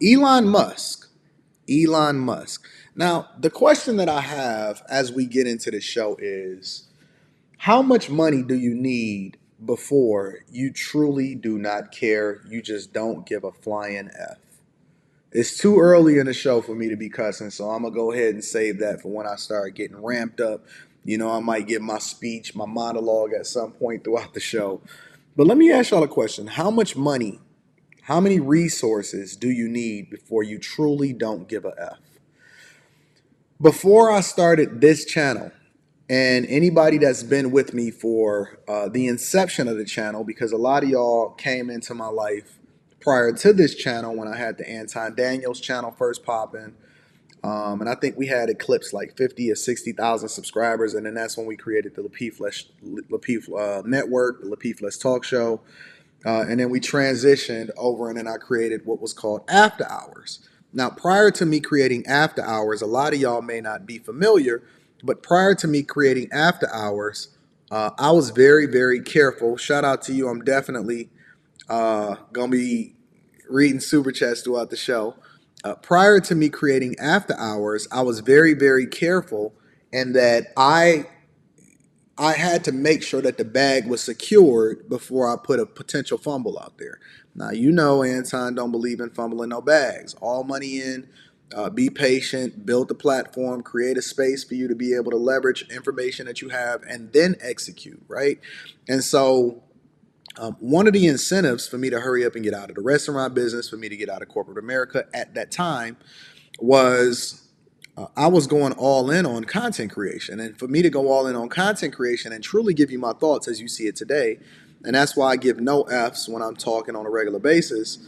Elon Musk. Elon Musk. Now, the question that I have as we get into the show is how much money do you need before you truly do not care? You just don't give a flying F. It's too early in the show for me to be cussing, so I'm going to go ahead and save that for when I start getting ramped up. I might give my speech, my monologue at some point throughout the show. But let me ask y'all a question. How much money, how many resources do you need before you truly don't give a F? Before I started this channel, and anybody that's been with me for the inception of the channel, because a lot of y'all came into my life prior to this channel when I had the Anton Daniels channel first popping. And I think we had eclipsed like 50 or 60,000 subscribers. And then that's when we created the Lapeef Network, the Lapeef Talk Show. And then we transitioned over and then I created what was called After Hours. Now, prior to me creating After Hours, a lot of y'all may not be familiar, but prior to me creating After Hours, I was very, very careful. Shout out to you. I'm definitely going to be reading super chats throughout the show. Prior to me creating After Hours, I was very, very careful in that I had to make sure that the bag was secured before I put a potential fumble out there. Now, Anton don't believe in fumbling no bags. All money in, be patient, build the platform, create a space for you to be able to leverage information that you have and then execute, right? And so one of the incentives for me to hurry up and get out of the restaurant business, for me to get out of corporate America at that time was I was going all in on content creation. And for me to go all in on content creation and truly give you my thoughts as you see it today, and that's why I give no Fs when I'm talking on a regular basis.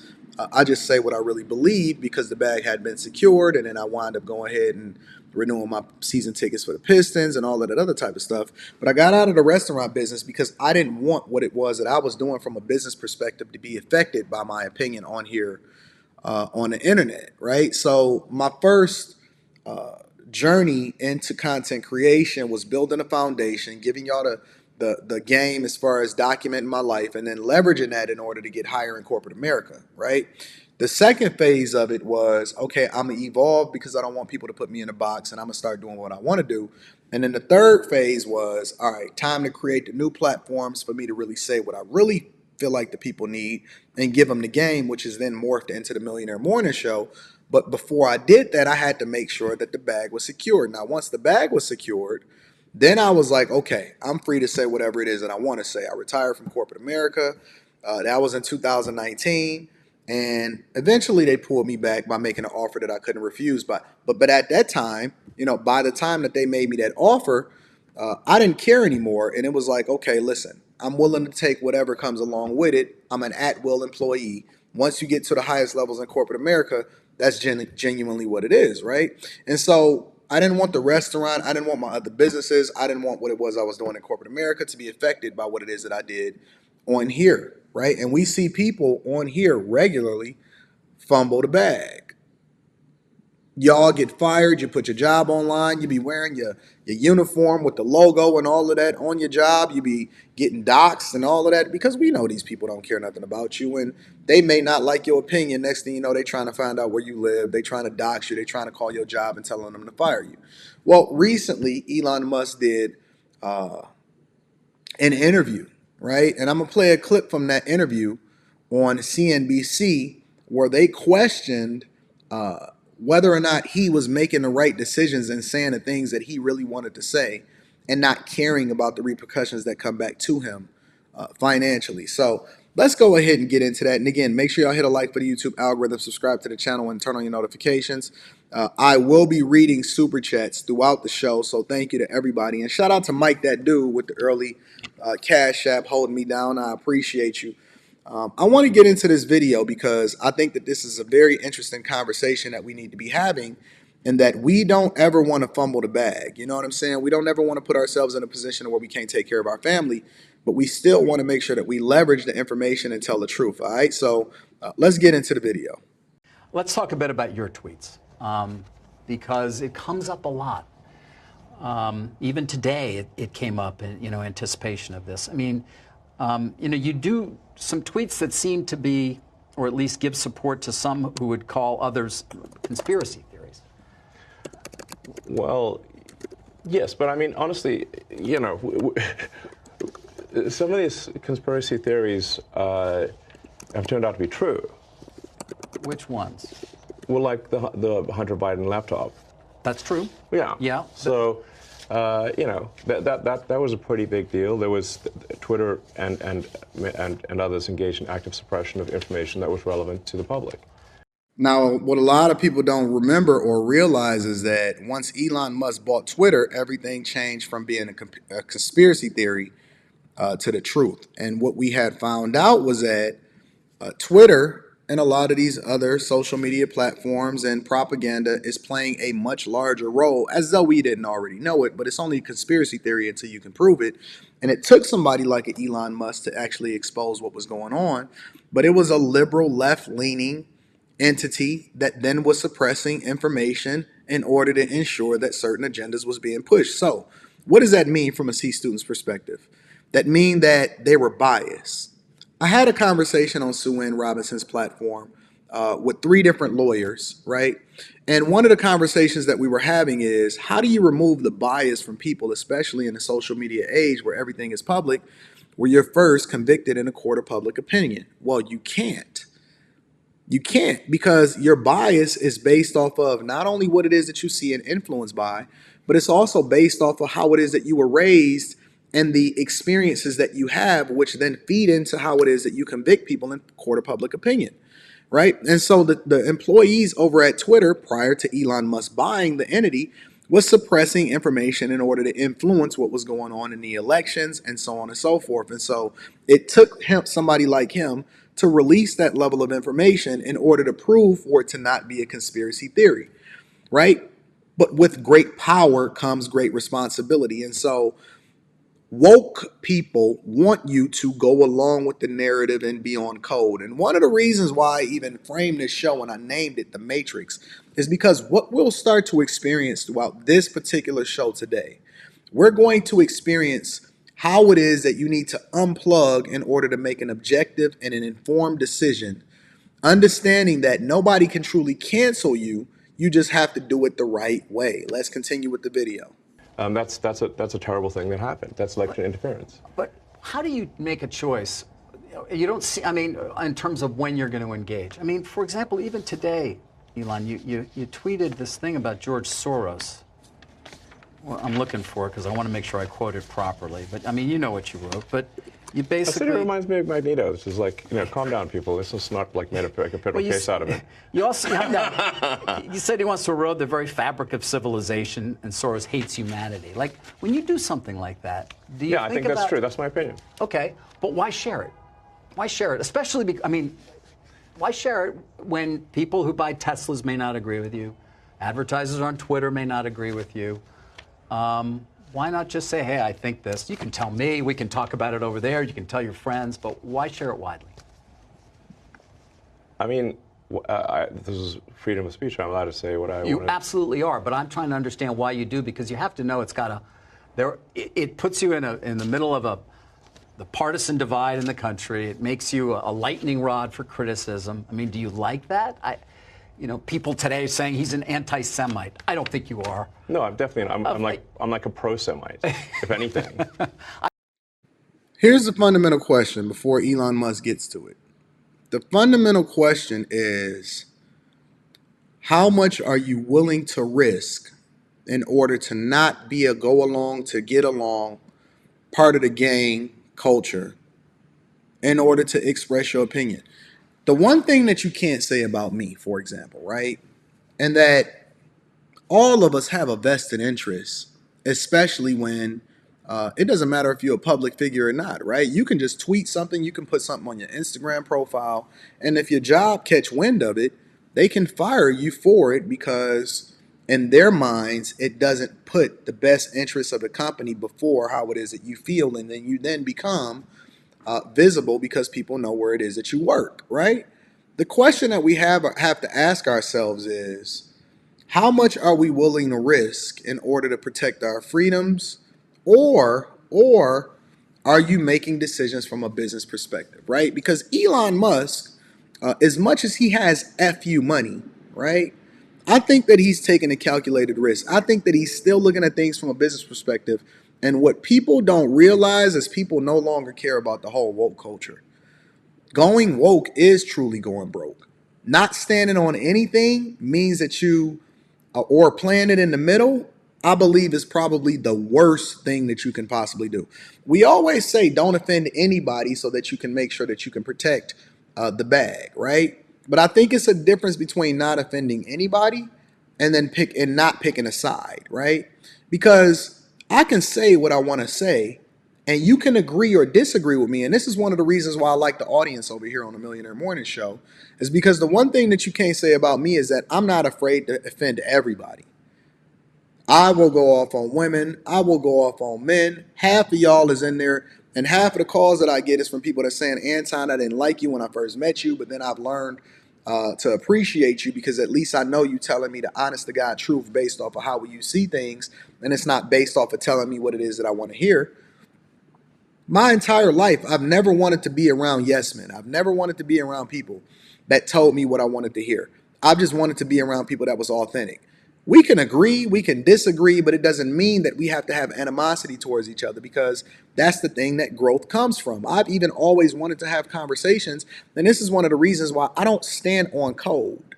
I just say what I really believe because the bag had been secured, and then I wound up going ahead and renewing my season tickets for the Pistons and all of that other type of stuff. But I got out of the restaurant business because I didn't want what it was that I was doing from a business perspective to be affected by my opinion on here on the internet, right? So my first journey into content creation was building a foundation, giving y'all the game as far as documenting my life, and then leveraging that in order to get higher in corporate America, right? The second phase of it was, okay, I'm going to evolve because I don't want people to put me in a box and I'm going to start doing what I want to do. And then the third phase was, all right, time to create the new platforms for me to really say what I really feel like the people need and give them the game, which is then morphed into the Millionaire Morning Show. But before I did that, I had to make sure that the bag was secured. Now, once the bag was secured, then I was like, okay, I'm free to say whatever it is that I want to say. I retired from corporate America. That was in 2019. And eventually they pulled me back by making an offer that I couldn't refuse. But at that time, by the time that they made me that offer, I didn't care anymore. And it was like, okay, listen, I'm willing to take whatever comes along with it. I'm an at-will employee. Once you get to the highest levels in corporate America, that's genuinely what it is, right? And so I didn't want the restaurant. I didn't want my other businesses. I didn't want what it was I was doing in corporate America to be affected by what it is that I did on here, right? And we see people on here regularly fumble the bag. Y'all get fired, you put your job online, you be wearing your uniform with the logo and all of that on your job, you be getting doxxed and all of that because we know these people don't care nothing about you and they may not like your opinion. Next thing you know, they trying to find out where you live, they trying to dox you, they trying to call your job and telling them to fire you. Well, recently, Elon Musk did an interview, right? And I'm going to play a clip from that interview on CNBC where they questioned whether or not he was making the right decisions and saying the things that he really wanted to say and not caring about the repercussions that come back to him financially. So let's go ahead and get into that. And again, make sure y'all hit a like for the YouTube algorithm, subscribe to the channel, and turn on your notifications. I will be reading super chats throughout the show, so thank you to everybody. And shout out to Mike, that dude with the early Cash App holding me down. I appreciate you. I want to get into this video because I think that this is a very interesting conversation that we need to be having, and that we don't ever want to fumble the bag. You know what I'm saying? We don't ever want to put ourselves in a position where we can't take care of our family, but we still want to make sure that we leverage the information and tell the truth. All right, so let's get into the video. Let's talk a bit about your tweets because it comes up a lot. Even today, it came up in anticipation of this. I mean, you do some tweets that seem to be or at least give support to some who would call others conspiracy theories. Well, yes, but I mean, honestly, you know, some of these conspiracy theories have turned out to be true. Which ones? Well, like the Hunter Biden laptop. That's true. Yeah. Yeah. So, you know, that was a pretty big deal. There was Twitter and others engaged in active suppression of information that was relevant to the public. Now, what a lot of people don't remember or realize is that once Elon Musk bought Twitter, everything changed from being a conspiracy theory to the truth. And what we had found out was that Twitter and a lot of these other social media platforms and propaganda is playing a much larger role, as though we didn't already know it, but it's only a conspiracy theory until you can prove it. And it took somebody like an Elon Musk to actually expose what was going on. But it was a liberal, left-leaning entity that then was suppressing information in order to ensure that certain agendas was being pushed. So what does that mean from a C student's perspective? That mean that they were biased. I had a conversation on Sue Ann Robinson's platform with 3 different lawyers, right? And one of the conversations that we were having is, how do you remove the bias from people, especially in the social media age where everything is public, where you're first convicted in a court of public opinion? Well, you can't. You can't, because your bias is based off of not only what it is that you see and influenced by, but it's also based off of how it is that you were raised and the experiences that you have, which then feed into how it is that you convict people in court of public opinion, right? And so the employees over at Twitter, prior to Elon Musk buying the entity, was suppressing information in order to influence what was going on in the elections and so on and so forth. And so it took somebody like him to release that level of information in order to prove for it to not be a conspiracy theory, right? But with great power comes great responsibility. And so woke people want you to go along with the narrative and be on code. And one of the reasons why I even framed this show and I named it The Matrix is because what we'll start to experience throughout this particular show today, we're going to experience how it is that you need to unplug in order to make an objective and an informed decision, understanding that nobody can truly cancel you. You just have to do it the right way. Let's continue with the video. That's a terrible thing that happened. That's election interference. But how do you make a choice? You don't see, I mean, in terms of when you're going to engage. I mean, for example, even today, Elon, you tweeted this thing about George Soros. Well, I'm looking for it because I want to make sure I quote it properly. But I mean, you know what you wrote. But you I basically. said it reminds me of Magneto. It's just like, you know, calm down, people. This is not like made a federal case out of it. You also you said he wants to erode the very fabric of civilization, and Soros hates humanity. Like, when you do something like that, do you Yeah, I think that's true. That's my opinion. Okay, but why share it? Why share it? Especially because, I mean, why share it when people who buy Teslas may not agree with you, advertisers on Twitter may not agree with you? Why not just say, hey, I think this. You can tell me. We can talk about it over there. You can tell your friends. But why share it widely? I mean, this is freedom of speech. I'm allowed to say what I want. You absolutely are. But I'm trying to understand why you do, because you have to know it's got a. It puts you in the middle of the partisan divide in the country. It makes you a lightning rod for criticism. I mean, do you like that? You know, people today saying he's an anti-Semite. I don't think you are. No, I'm definitely. I'm like a pro-Semite, if anything. Here's the fundamental question before Elon Musk gets to it. The fundamental question is, how much are you willing to risk in order to not be a go along to get along part of the gang culture in order to express your opinion? The one thing that you can't say about me, for example, right? And that all of us have a vested interest, especially when it doesn't matter if you're a public figure or not, right? You can just tweet something, you can put something on your Instagram profile, and if your job catch wind of it, they can fire you for it because in their minds, it doesn't put the best interests of the company before how it is that you feel, and then you then become visible because people know where it is that you work, right? The question that we have to ask ourselves is, how much are we willing to risk in order to protect our freedoms, or are you making decisions from a business perspective, right? Because Elon Musk as much as he has FU money, right? I think that he's taking a calculated risk. I think that he's still looking at things from a business perspective. And what people don't realize is people no longer care about the whole woke culture. Going woke is truly going broke. Not standing on anything means that you, or playing it in the middle, I believe is probably the worst thing that you can possibly do. We always say don't offend anybody so that you can make sure that you can protect the bag, right? But I think it's a difference between not offending anybody and then not picking a side, right? Because I can say what I want to say, and you can agree or disagree with me. And this is one of the reasons why I like the audience over here on the Millionaire Morning Show, is because the one thing that you can't say about me is that I'm not afraid to offend everybody. I will go off on women. I will go off on men. Half of y'all is in there. And half of the calls that I get is from people that are saying, Anton, I didn't like you when I first met you, but then I've learned to appreciate you because at least I know you telling me the honest to God truth based off of how you see things. And it's not based off of telling me what it is that I want to hear. My entire life, I've never wanted to be around yes men. I've never wanted to be around people that told me what I wanted to hear. I've just wanted to be around people that was authentic. We can agree, we can disagree, but it doesn't mean that we have to have animosity towards each other because that's the thing that growth comes from. I've even always wanted to have conversations, and this is one of the reasons why I don't stand on code.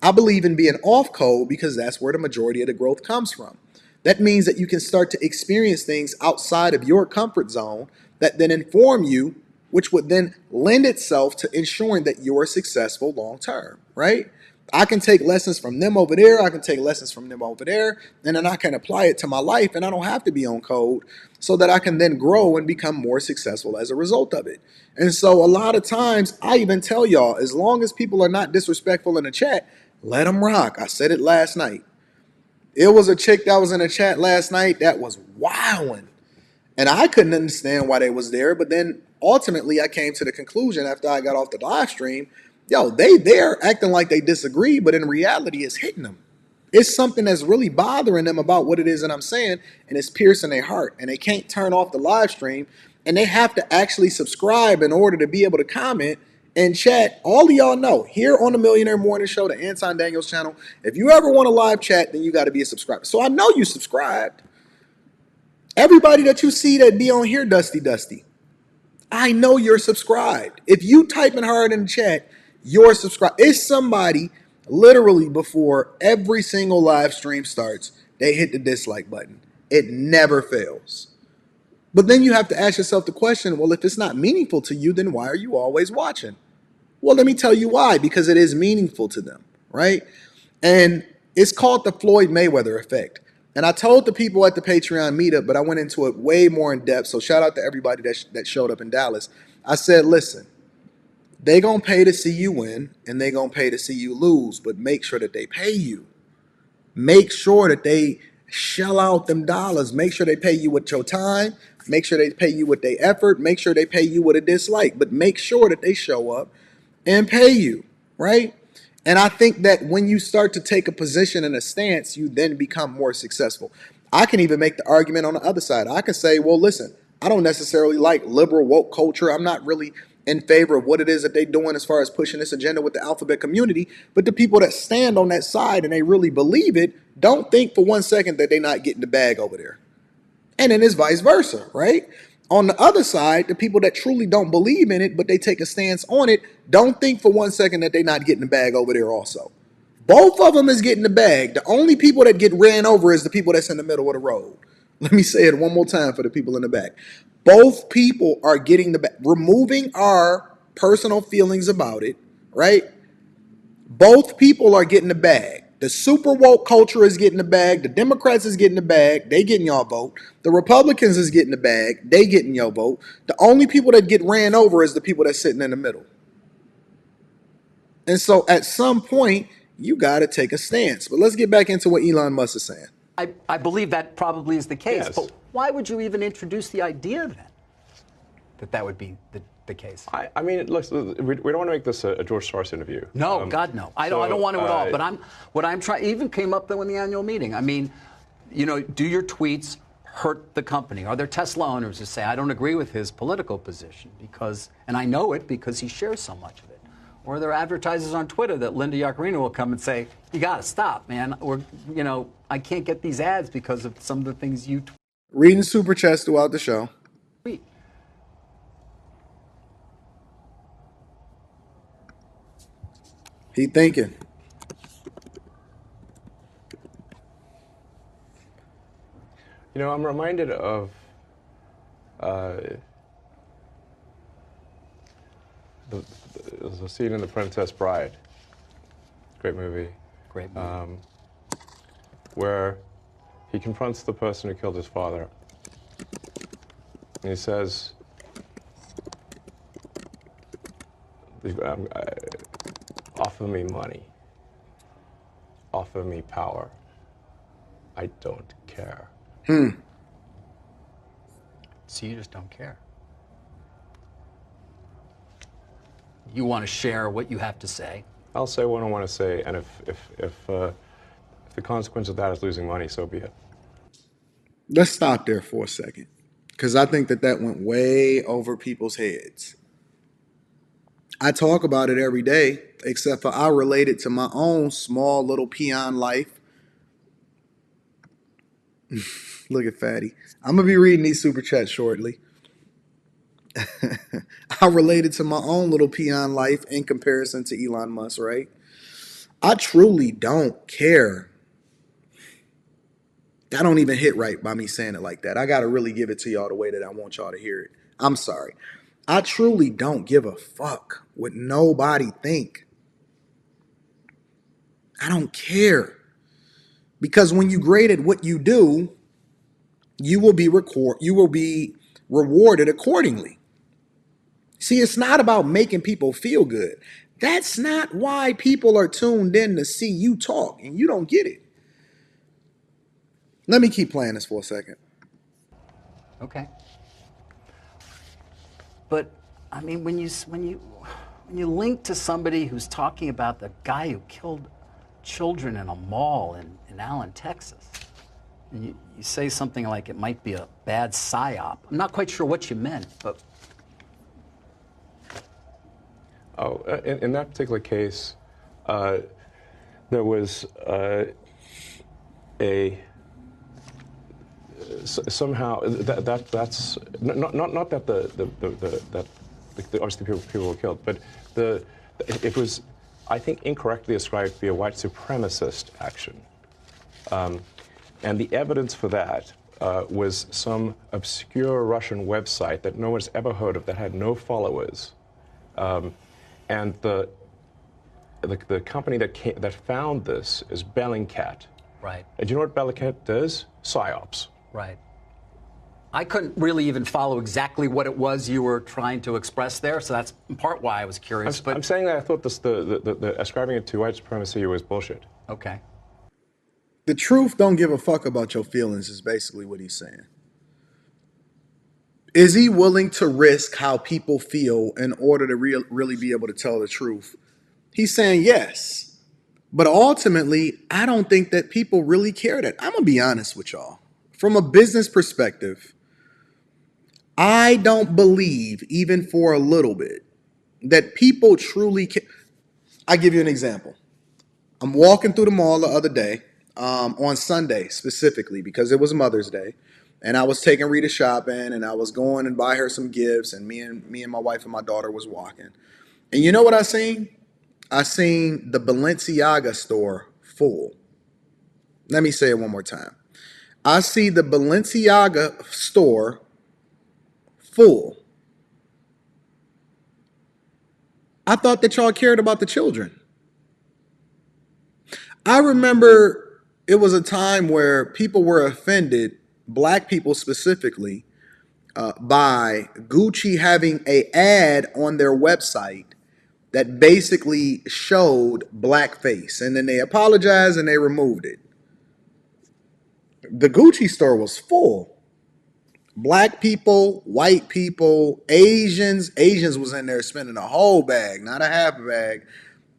I believe in being off code because that's where the majority of the growth comes from. That means that you can start to experience things outside of your comfort zone that then inform you, which would then lend itself to ensuring that you're successful long term, right? I can take lessons from them over there. I can take lessons from them over there. And then I can apply it to my life. And I don't have to be on code so that I can then grow and become more successful as a result of it. And so a lot of times I even tell y'all, as long as people are not disrespectful in the chat, let them rock. I said it last night. It was a chick that was in the chat last night that was wilding. And I couldn't understand why they was there. But then ultimately I came to the conclusion after I got off the live stream, yo, they there acting like they disagree, but in reality it's hitting them. It's something that's really bothering them about what it is that I'm saying, and it's piercing their heart. And they can't turn off the live stream, and they have to actually subscribe in order to be able to comment and chat. All of y'all know, here on the Millionaire Morning Show, the Anton Daniels channel, if you ever want a live chat, then you got to be a subscriber. So I know you subscribed. Everybody that you see that be on here, Dusty, I know you're subscribed. If you typing hard in the chat, you're subscribed. It's somebody literally before every single live stream starts, they hit the dislike button. It never fails. But then you have to ask yourself the question, well, if it's not meaningful to you, then why are you always watching? Well, let me tell you why, because it is meaningful to them, right? And it's called the Floyd Mayweather effect. And I told the people at the Patreon meetup, but I went into it way more in depth. So shout out to everybody that showed up in Dallas. I said, listen, they going to pay to see you win and they going to pay to see you lose, but make sure that they pay you. Make sure that they shell out them dollars. Make sure they pay you with your time. Make sure they pay you with their effort. Make sure they pay you with a dislike, but make sure that they show up and pay you, right? And I think that when you start to take a position and a stance, you then become more successful. I can even make the argument on the other side. I can say, well, listen, I don't necessarily like liberal woke culture. I'm not really in favor of what it is that they're doing as far as pushing this agenda with the alphabet community. But the people that stand on that side and they really believe it, don't think for 1 second that they're not getting the bag over there. And then it's vice versa, right? On the other side, the people that truly don't believe in it, but they take a stance on it, don't think for 1 second that they're not getting the bag over there also. Both of them is getting the bag. The only people that get ran over is the people that's in the middle of the road. Let me say it one more time for the people in the back. Both people are getting the bag. Removing our personal feelings about it, right? Both people are getting the bag. The super woke culture is getting the bag. The Democrats is getting the bag. They getting your vote. The Republicans is getting the bag. They getting your vote. The only people that get ran over is the people that's sitting in the middle. And so at some point, you got to take a stance. But let's get back into what Elon Musk is saying. I believe that probably is the case. Yes. But why would you even introduce the idea then that would be the case? I mean, look, we don't want to make this a George Soros interview. No, God, no. I don't want to at all. But what I'm trying, even came up though in the annual meeting. I mean, you know, do your tweets hurt the company? Are there Tesla owners who say, I don't agree with his political position because, and I know it because he shares so much of it? Or there are advertisers on Twitter that Linda Yaccarino will come and say, "You got to stop, man. Or, I can't get these ads because of some of the things you Reading super chats throughout the show. tweet." He thinking. I'm reminded of the scene in The Princess Bride. Great movie. Great movie. Where he confronts the person who killed his father. And he says, offer me money. Offer me power. I don't care. So you just don't care. You want to share what you have to say. I'll say what I want to say, and if the consequence of that is losing money, so be it. Let's stop there for a second, because I think that went way over people's heads. I talk about it every day, except for I relate it to my own small little peon life. Look at Fatty. I'm going to be reading these super chats shortly. I relate it to my own little peon life in comparison to Elon Musk, right? I truly don't care. That don't even hit right by me saying it like that. I got to really give it to y'all the way that I want y'all to hear it. I'm sorry. I truly don't give a fuck what nobody think. I don't care. Because when you great at what you do, you will be rewarded accordingly. See, it's not about making people feel good. That's not why people are tuned in to see you talk, and you don't get it. Let me keep playing this for a second. Okay. But I mean, when you link to somebody who's talking about the guy who killed children in a mall in Allen, Texas, and you say something like it might be a bad psyop. I'm not quite sure what you meant, but in that particular case, there was somehow that's not that that obviously people were killed, but it was, I think, incorrectly ascribed to be a white supremacist action, and the evidence for that was some obscure Russian website that no one's ever heard of, that had no followers. And the company that found this is Bellingcat. right. And do you know what Bellingcat does? PsyOps. Right. I couldn't really even follow exactly what it was you were trying to express there, so that's in part why I was curious. I'm saying that I thought the ascribing it to white supremacy was bullshit. Okay. The truth don't give a fuck about your feelings is basically what he's saying. Is he willing to risk how people feel in order to really be able to tell the truth? He's saying yes. But ultimately, I don't think that people really care that. I'm going to be honest with y'all. From a business perspective, I don't believe, even for a little bit, that people truly care. I give you an example. I'm walking through the mall the other day, on Sunday specifically, because it was Mother's Day. And I was taking Rita shopping, and I was going and buy her some gifts, and me and my wife and my daughter was walking. And you know what I seen? I seen the Balenciaga store full. Let me say it one more time. I see the Balenciaga store full. I thought that y'all cared about the children. I remember it was a time where people were offended, black people specifically, by Gucci having an ad on their website that basically showed blackface. And then they apologized and they removed it. The Gucci store was full. Black people, white people, Asians. Asians was in there spending a whole bag, not a half bag,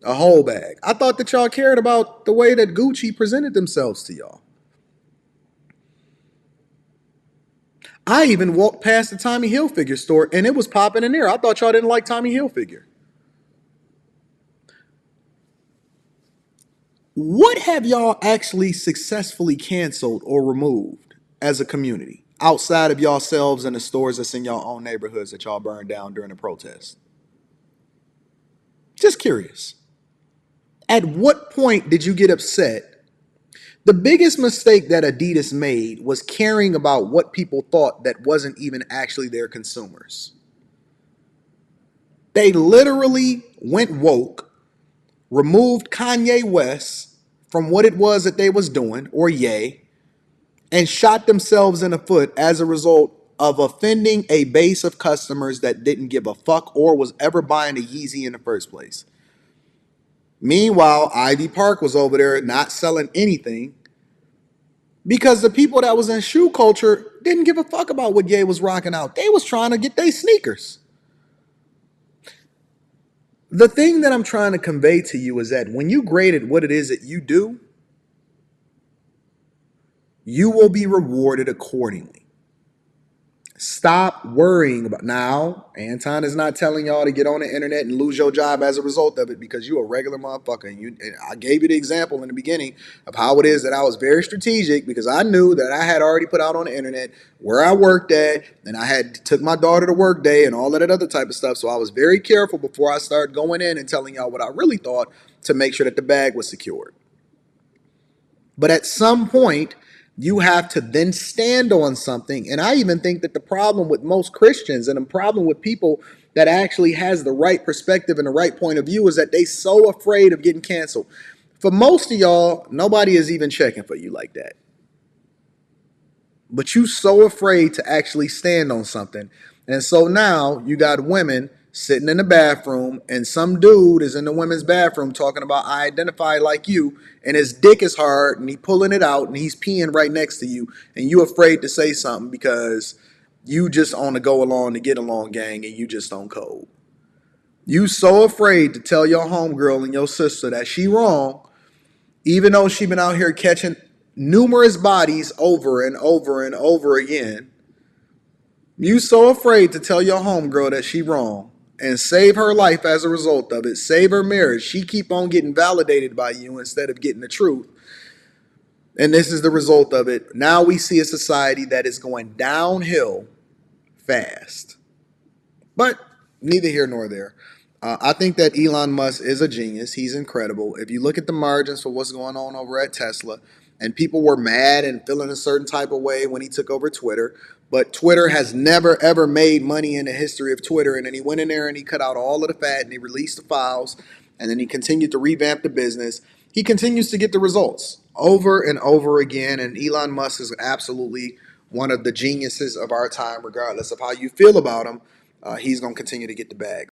a whole bag. I thought that y'all cared about the way that Gucci presented themselves to y'all. I even walked past the Tommy Hilfiger store and it was popping in there. I thought y'all didn't like Tommy Hilfiger. What have y'all actually successfully canceled or removed as a community outside of yourselves and the stores that's in your own neighborhoods that y'all burned down during the protest? Just curious. At what point did you get upset? The biggest mistake that Adidas made was caring about what people thought that wasn't even actually their consumers. They literally went woke, removed Kanye West from what it was that they was doing, or Ye, and shot themselves in the foot as a result of offending a base of customers that didn't give a fuck or was ever buying a Yeezy in the first place. Meanwhile, Ivy Park was over there not selling anything because the people that was in shoe culture didn't give a fuck about what Ye was rocking out. They was trying to get their sneakers. The thing that I'm trying to convey to you is that when you great at what it is that you do, you will be rewarded accordingly. Stop worrying about now. Anton is not telling y'all to get on the internet and lose your job as a result of it because you a regular motherfucker. And I gave you the example in the beginning of how it is that I was very strategic because I knew that I had already put out on the internet where I worked at, and I had took my daughter to work day and all of that other type of stuff. So I was very careful before I started going in and telling y'all what I really thought to make sure that the bag was secured. But at some point, you have to then stand on something. And I even think that the problem with most Christians and the problem with people that actually has the right perspective and the right point of view is that they so afraid of getting canceled. For most of y'all, nobody is even checking for you like that. But you so afraid to actually stand on something. And so now you got women sitting in the bathroom and some dude is in the women's bathroom talking about I identify like you, and his dick is hard and he pulling it out and he's peeing right next to you, and you afraid to say something because you just on the go along to get along gang and you just on code. You so afraid to tell your homegirl and your sister that she wrong, even though she been out here catching numerous bodies over and over and over again. You so afraid to tell your homegirl that she wrong and save her life as a result of it, save her marriage. She keep on getting validated by you instead of getting the truth. And this is the result of it. Now we see a society that is going downhill fast. But neither here nor there. I think that Elon Musk is a genius. He's incredible. If you look at the margins for what's going on over at Tesla, and people were mad and feeling a certain type of way when he took over Twitter, but Twitter has never, ever made money in the history of Twitter. And then he went in there and he cut out all of the fat and he released the files, and then he continued to revamp the business. He continues to get the results over and over again. And Elon Musk is absolutely one of the geniuses of our time, regardless of how you feel about him. He's going to continue to get the bag.